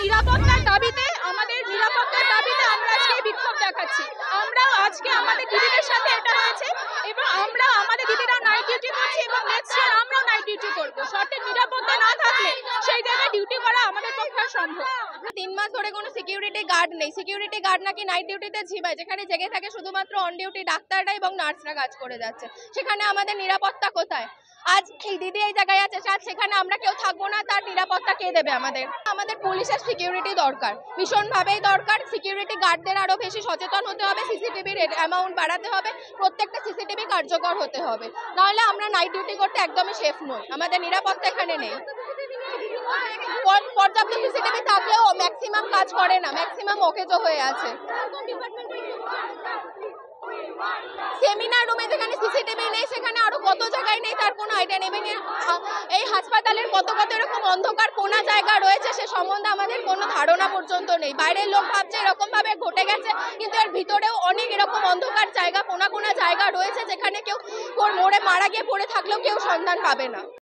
নিরাপত্তার দাবিতে আমরা আজকে বিক্ষোভ দেখাচ্ছি। আমরা আজকে আমাদের দিদিদের সাথে এটা হয়েছে এবং আমরা আমাদের দিদিরা নাইট ডিউটি করছি এবং নেক্সট ইয়ার আমরাও নাইট ডিউটি করব। সঠিক নিরাপত্তা না থাকলে সেই জায়গায় ডিউটি করা আমাদের পক্ষে অসম্ভব। 3 মাস ধরে কোনো সিকিউরিটি গার্ড নেই। সিকিউরিটি গার্ড নাকি নাইট ডিউটিতে ঝিমায়, যেখানে জেগে থাকে শুধুমাত্র অন ডিউটি ডাক্তাররা এবং নার্সরা কাজ করে যাচ্ছে। সেখানে আমাদের নিরাপত্তা কোথায়? আজ এই দিদি এই জায়গায় আছে, আজ সেখানে আমরা কেউ থাকবো না, তার নিরাপত্তা কে দেবে আমাদের? আমাদের পুলিশের সিকিউরিটি দরকার, ভীষণভাবেই দরকার। সিকিউরিটি গার্ডদের আরো বেশি সচেতন হতে হবে, সিসিটিভির অ্যামাউন্ট বাড়াতে হবে, প্রত্যেকটা সিসিটিভি কার্যকর হতে হবে, নাহলে আমরা নাইট ডিউটি করতে একদমই সেফ নই। আমাদের নিরাপত্তা এখানে নেই। পর্যাপ্ত সিসিটিভি থাকলেও ম্যাক্সিমাম কাজ করে না, ম্যাক্সিমাম অকেজো হয়ে আছে। সেমিনার রুমে যেখানে সিসিটিভি নেই সেখানে আরো কত জায়গায় নেই তার কোনো আইডিয়া নেই। এই হাসপাতালের কত কত এরকম অন্ধকার কোনা জায়গা রয়েছে সে সম্বন্ধে আমাদের কোনো ধারণা পর্যন্ত নেই। বাইরের লোক ভাবছে এরকম ভাবে ঘটে গেছে, কিন্তু এর ভিতরেও অনেক এরকম অন্ধকার জায়গা, কোনা কোনা জায়গা রয়েছে যেখানে কেউ মোড়ে মারা গিয়ে পড়ে থাকলেও কেউ সন্ধান পাবে না।